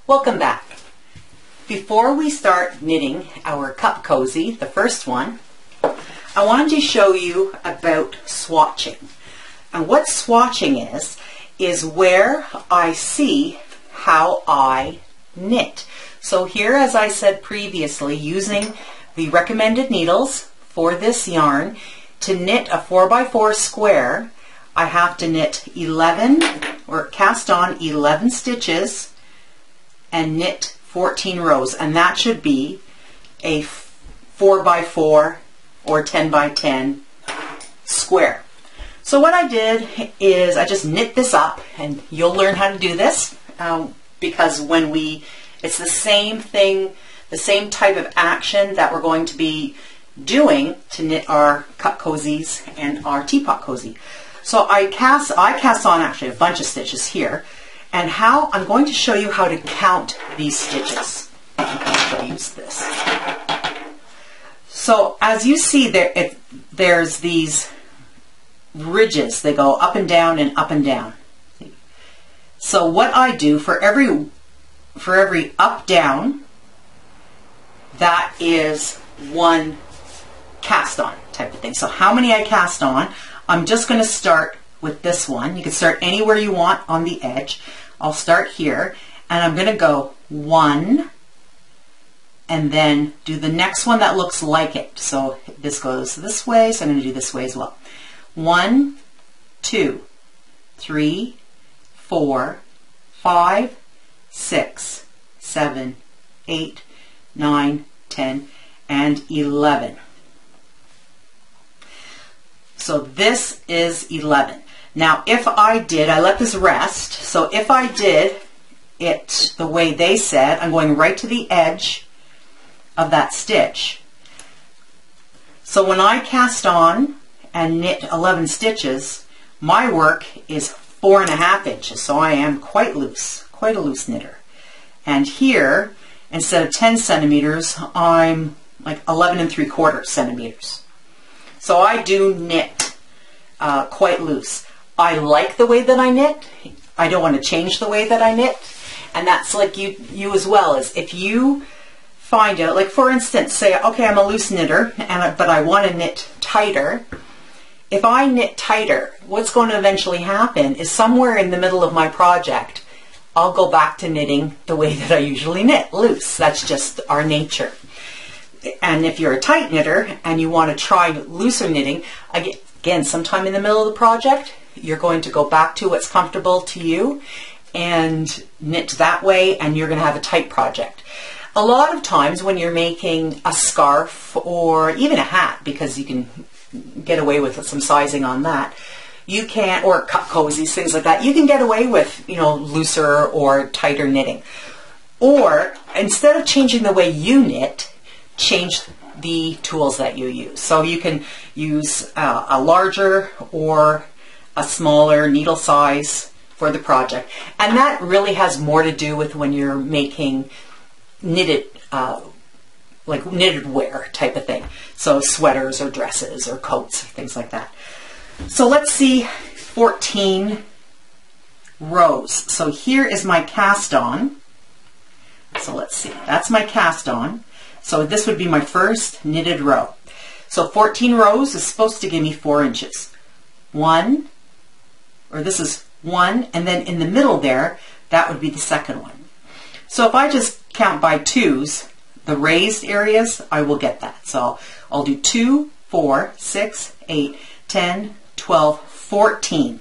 Welcome back. Before we start knitting our cup cozy, the first one, I wanted to show you about swatching. And what swatching is where I see how I knit. So here, as I said previously, using the recommended needles for this yarn, to knit a 4x4 square, I have to knit 11 or cast on 11 stitches and knit 14 rows, and that should be a 4x4 or 10x10 square. So what I did is I just knit this up, and you'll learn how to do this because it's the same thing, the same type of action that we're going to be doing to knit our cup cozies and our teapot cozy. So I cast on actually a bunch of stitches here, and how I'm going to show you how to count these stitches. I'll use this. So as you see there's these ridges. They go up and down and up and down. So what I do for every up down, that is one cast on type of thing. So how many I cast on, I'm just going to start with this one. You can start anywhere you want on the edge. I'll start here, and I'm going to go 1 and then do the next one that looks like it. So this goes this way, so I'm going to do this way as well. 1, 2, 3, 4, 5, 6, 7, 8, 9, 10, and 11. So this is 11. Now if I let this rest, so if I did it the way they said, I'm going right to the edge of that stitch. So when I cast on and knit 11 stitches, my work is 4.5 inches, so I am quite a loose knitter. And here, instead of 10 centimeters, I'm like 11 3/4 centimeters. So I do knit quite loose. I like the way that I knit. I don't want to change the way that I knit. And that's like you as well, is if you find out, like for instance, say, okay, I'm a loose knitter, but I want to knit tighter. If I knit tighter, what's going to eventually happen is somewhere in the middle of my project, I'll go back to knitting the way that I usually knit, loose. That's just our nature. And if you're a tight knitter and you want to try looser knitting, again, sometime in the middle of the project, you're going to go back to what's comfortable to you and knit that way, and you're going to have a tight project. A lot of times when you're making a scarf or even a hat, because you can get away with some sizing on that, you can, or cup cozies, things like that, you can get away with, looser or tighter knitting. Or instead of changing the way you knit, change the tools that you use. So you can use a larger or a smaller needle size for the project. And that really has more to do with when you're making knitted, like knitted wear type of thing. So sweaters or dresses or coats, things like that. So let's see 14 rows. So here is my cast on. So let's see, that's my cast on. So this would be my first knitted row. So 14 rows is supposed to give me 4 inches. 1, or this is 1, and then in the middle there, that would be the second one. So if I just count by 2s, the raised areas, I will get that. So I'll do 2, 4, 6, 8, 10, 12, 14.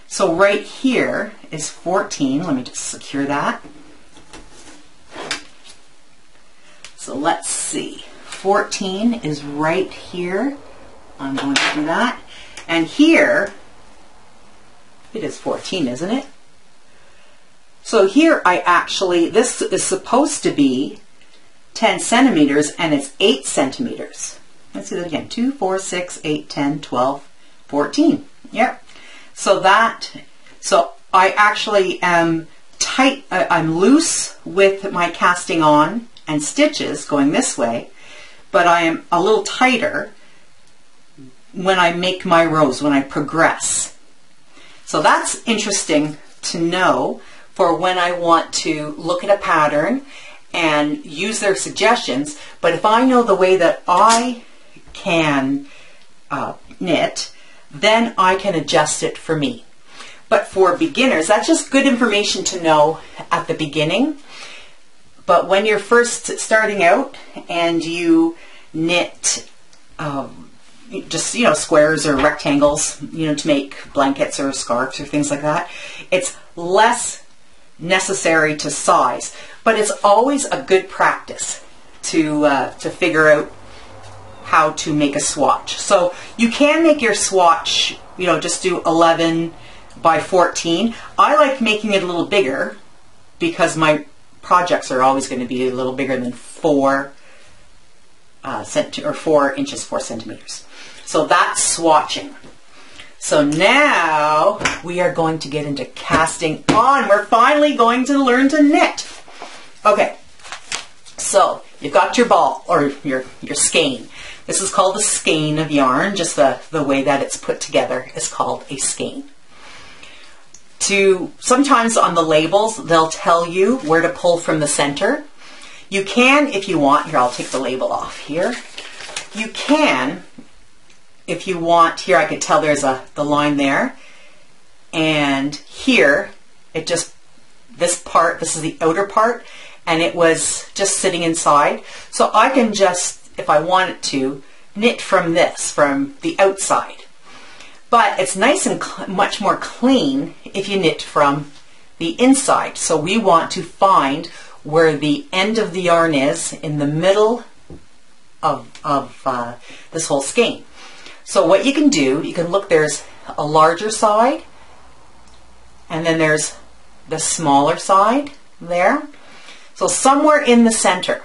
So right here is 14. Let me just secure that. So let's see, 14 is right here. I'm going to do that. And here, it is 14, isn't it? So here this is supposed to be 10 centimeters, and it's 8 centimeters. Let's do that again. 2, 4, 6, 8, 10, 12, 14. Yep. So I actually am tight, I'm loose with my casting on and stitches going this way, but I am a little tighter when I make my rows, when I progress. So that's interesting to know for when I want to look at a pattern and use their suggestions. But if I know the way that I can knit, then I can adjust it for me. But for beginners, that's just good information to know at the beginning. But when you're first starting out and you knit just, squares or rectangles, to make blankets or scarves or things like that, it's less necessary to size. But it's always a good practice to figure out how to make a swatch. So you can make your swatch, just do 11 by 14. I like making it a little bigger because my projects are always going to be a little bigger than 4 inches, 4 centimeters. So that's swatching. So now we are going to get into casting on. We're finally going to learn to knit. Okay, so you've got your ball or your skein. This is called a skein of yarn. Just the way that it's put together is called a skein. Sometimes on the labels, they'll tell you where to pull from the center. You can, if you want, here I'll take the label off here. You can, if you want, here I could tell there's the line there. And here, this part, this is the outer part, and it was just sitting inside. So I can just, if I wanted to, knit from the outside. But it's nice and much more clean if you knit from the inside. So we want to find where the end of the yarn is in the middle of this whole skein. So what you can do, you can look, there's a larger side, and then there's the smaller side there. So somewhere in the center,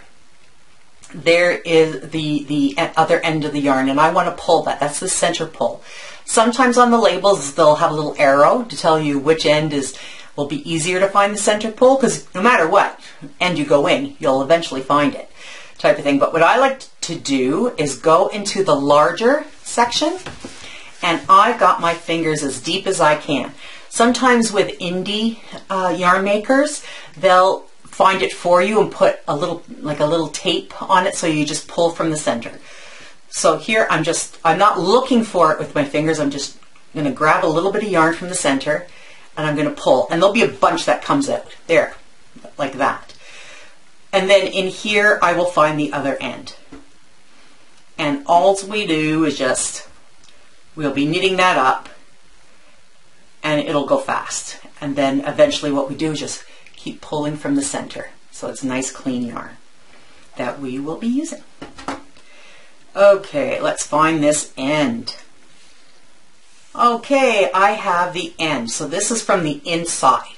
there is the other end of the yarn, and I want to pull that. That's the center pull. Sometimes on the labels, they'll have a little arrow to tell you which end will be easier to find the center pull, because no matter what end you go in, you'll eventually find it, type of thing. But what I like to do is go into the larger section, and I've got my fingers as deep as I can. Sometimes with indie yarn makers, they'll find it for you and put a little tape on it, so you just pull from the center. So here I'm not looking for it with my fingers. I'm just going to grab a little bit of yarn from the center, and I'm going to pull, and there'll be a bunch that comes out there like that. And then in here I will find the other end, and all we do is we'll be knitting that up, and it'll go fast. And then eventually what we do is just keep pulling from the center, so it's nice clean yarn that we will be using. Okay, let's find this end. Okay, I have the end. So this is from the inside.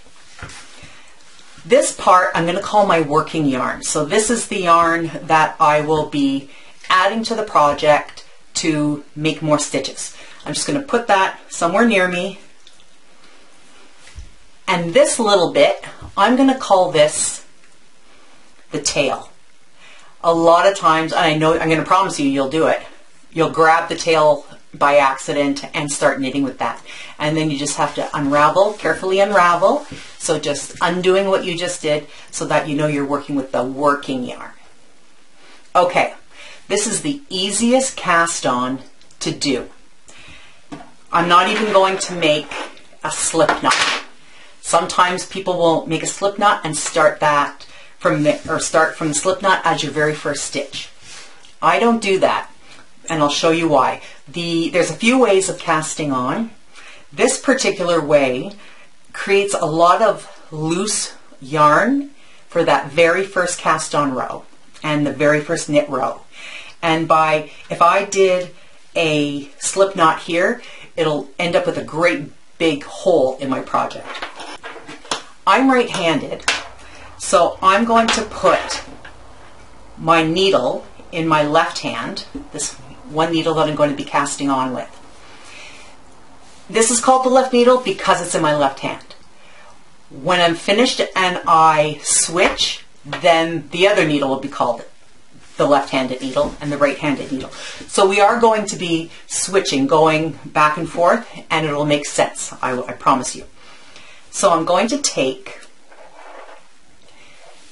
This part I'm going to call my working yarn. So this is the yarn that I will be adding to the project to make more stitches. I'm just going to put that somewhere near me. And this little bit, I'm going to call this the tail. A lot of times, and I know I'm going to promise you'll do it, you'll grab the tail by accident and start knitting with that. And then you just have to unravel, carefully unravel. So just undoing what you just did so that you know you're working with the working yarn. Okay, this is the easiest cast on to do. I'm not even going to make a slip knot. Sometimes people will make a slip knot and start from the slip knot as your very first stitch. I don't do that, and I'll show you why. There's a few ways of casting on. This particular way creates a lot of loose yarn for that very first cast on row and the very first knit row. And if I did a slip knot here, it'll end up with a great big hole in my project. I'm right-handed, so I'm going to put my needle in my left hand, this one needle that I'm going to be casting on with. This is called the left needle because it's in my left hand. When I'm finished and I switch, then the other needle will be called the left-handed needle and the right-handed needle. So we are going to be switching, going back and forth, and it'll make sense, I promise you. So I'm going to take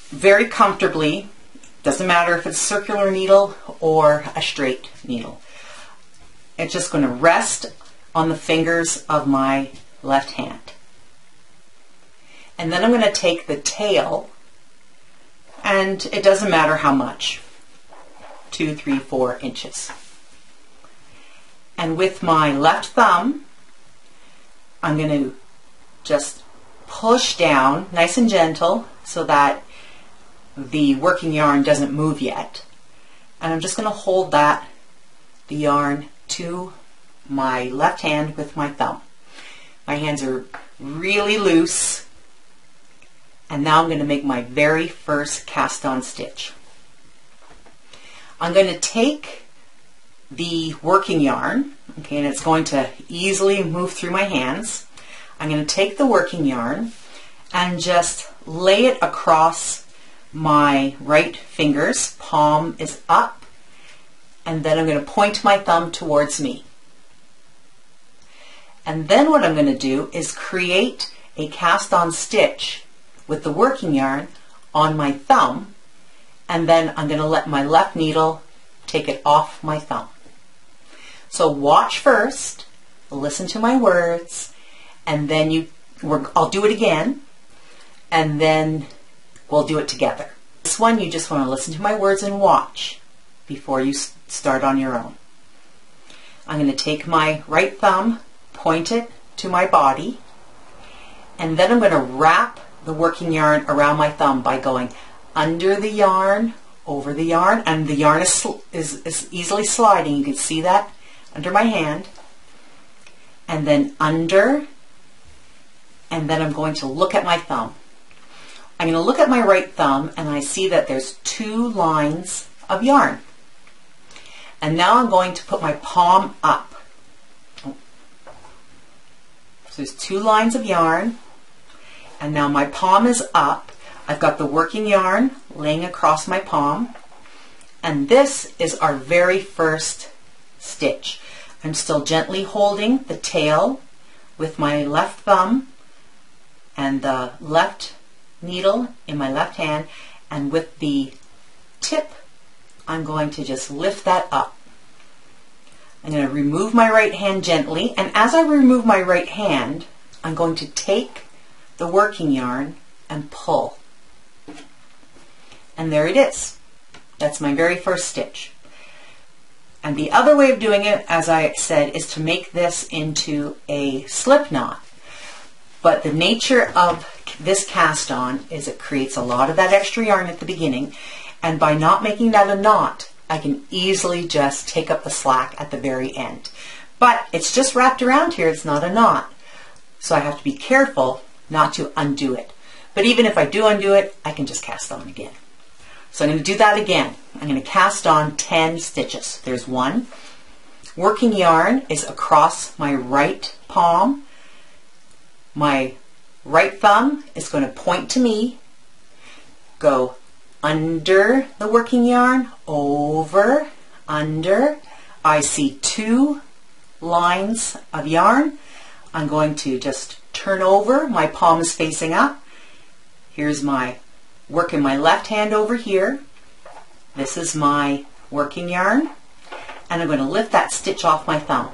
very comfortably. Doesn't matter if it's a circular needle or a straight needle. It's just going to rest on the fingers of my left hand. And then I'm going to take the tail, and it doesn't matter how much, 2, 3, 4 inches. And with my left thumb, I'm going to just push down nice and gentle so that the working yarn doesn't move yet. And I'm just going to hold the yarn to my left hand with my thumb. My hands are really loose. And now I'm going to make my very first cast on stitch. I'm going to take the working yarn, okay, and it's going to easily move through my hands. I'm going to take the working yarn and just lay it across my right fingers. Palm is up, and then I'm going to point my thumb towards me. And then what I'm going to do is create a cast on stitch with the working yarn on my thumb, and then I'm going to let my left needle take it off my thumb. So watch first, listen to my words, and then I'll do it again, and then we'll do it together. This one you just want to listen to my words and watch before you start on your own. I'm going to take my right thumb, point it to my body, and then I'm going to wrap the working yarn around my thumb by going under the yarn, over the yarn, and the yarn is easily sliding. You can see that under my hand, and then under, and then I'm going to look at my thumb. I'm going to look at my right thumb, and I see that there's 2 lines of yarn. And now I'm going to put my palm up. So there's 2 lines of yarn, and now my palm is up. I've got the working yarn laying across my palm, and this is our very first stitch. I'm still gently holding the tail with my left thumb and the left needle in my left hand, and with the tip I'm going to just lift that up. I'm going to remove my right hand gently, and as I remove my right hand, I'm going to take the working yarn and pull. And there it is. That's my very first stitch. And the other way of doing it, as I said, is to make this into a slip knot. But the nature of this cast on is it creates a lot of that extra yarn at the beginning, and by not making that a knot, I can easily just take up the slack at the very end. But it's just wrapped around here, it's not a knot. So I have to be careful not to undo it. But even if I do undo it, I can just cast on again. So I'm going to do that again. I'm going to cast on 10 stitches. There's 1. Working yarn is across my right palm. My right thumb is going to point to me, go under the working yarn, over, under. I see 2 lines of yarn. I'm going to just turn over. My palm is facing up. Here's my work in my left hand over here. This is my working yarn, and I'm going to lift that stitch off my thumb.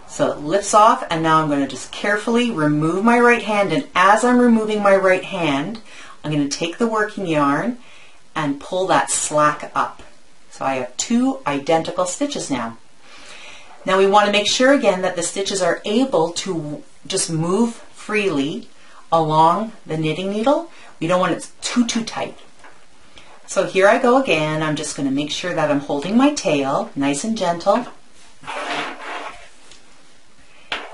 So it lifts off, and now I'm going to just carefully remove my right hand, and as I'm removing my right hand, I'm going to take the working yarn and pull that slack up. So I have 2 identical stitches now. Now we want to make sure again that the stitches are able to just move freely along the knitting needle. We don't want it too tight. So here I go again. I'm just going to make sure that I'm holding my tail nice and gentle.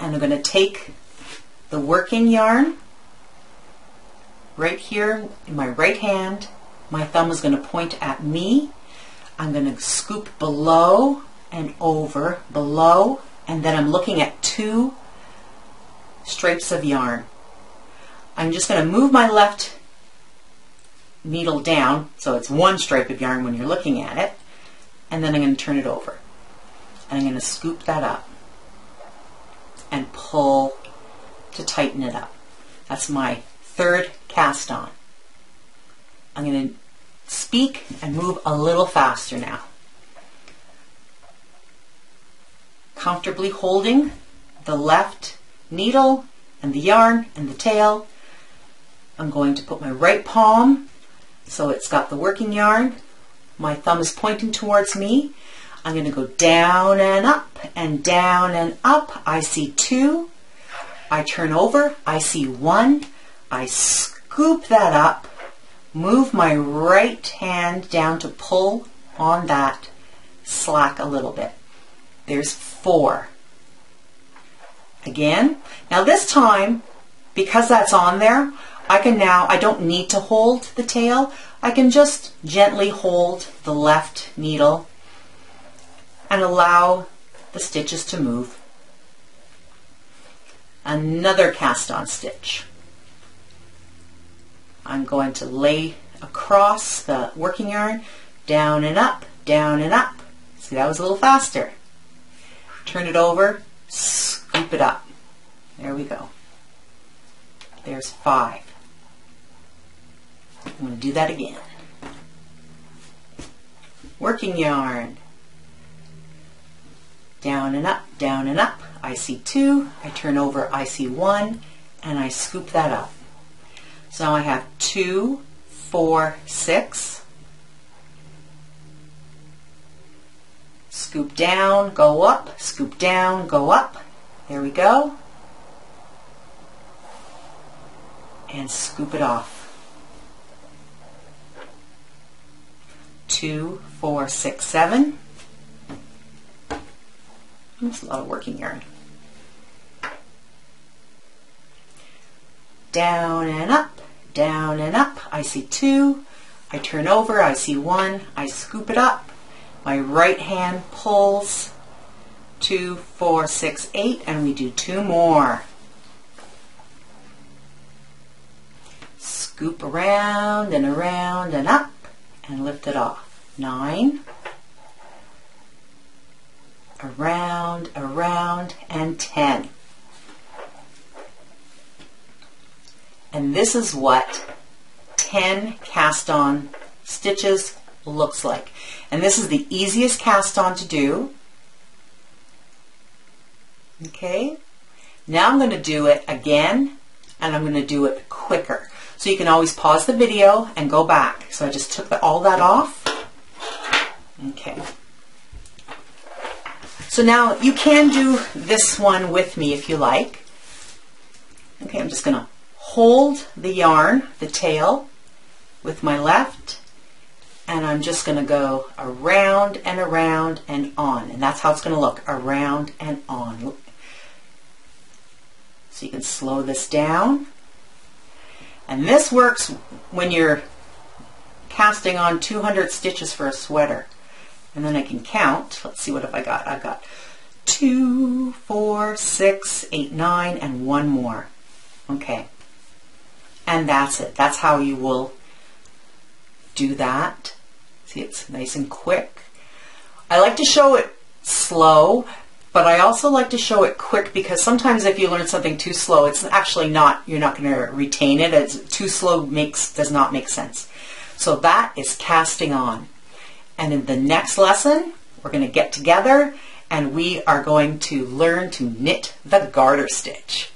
And I'm going to take the working yarn right here in my right hand. My thumb is going to point at me. I'm going to scoop below and over, below, and then I'm looking at 2 stripes of yarn. I'm just going to move my left needle down so it's 1 stripe of yarn when you're looking at it, and then I'm going to turn it over. And I'm going to scoop that up and pull to tighten it up. That's my 3rd cast on. I'm going to speak and move a little faster now. Comfortably holding the left needle and the yarn and the tail. I'm going to put my right palm so it's got the working yarn. My thumb is pointing towards me. I'm going to go down and up and down and up. I see 2. I turn over. I see 1. I scoop that up. Move my right hand down to pull on that slack a little bit. There's 4. Again. Now this time, because that's on there, I don't need to hold the tail. I can just gently hold the left needle and allow the stitches to move. Another cast on stitch. I'm going to lay across the working yarn, down and up, down and up. See, that was a little faster. Turn it over, scoop it up. There we go. There's 5. I'm going to do that again. Working yarn. Down and up, down and up. I see 2. I turn over, I see 1, and I scoop that up. So now I have 2, 4, 6. Scoop down, go up, scoop down, go up. There we go. And scoop it off. 2, 4, 6, 7. That's a lot of working yarn. Down and up, down and up. I see 2. I turn over, I see 1. I scoop it up. My right hand pulls. 2, 4, 6, 8, and we do 2 more. Scoop around and up and lift it off. 9. Around, around, and 10. And this is what 10 cast on stitches looks like. And this is the easiest cast on to do. Okay, now I'm going to do it again, and I'm going to do it quicker. So you can always pause the video and go back. So I just took all that off. Okay. So now you can do this one with me if you like. Okay, I'm just going to hold the yarn, the tail, with my left, and I'm just going to go around and around and on. And that's how it's going to look, around and on. So you can slow this down. And this works when you're casting on 200 stitches for a sweater. And then I can count. Let's see, what have I got? I've got 2, 4, 6, 8, 9, and 1 more. Okay. And that's it. That's how you will do that. See, it's nice and quick. I like to show it slow, but I also like to show it quick because sometimes if you learn something too slow, it's actually not, you're not going to retain it. It's too slow does not make sense. So that is casting on. And in the next lesson, we're going to get together and we are going to learn to knit the garter stitch.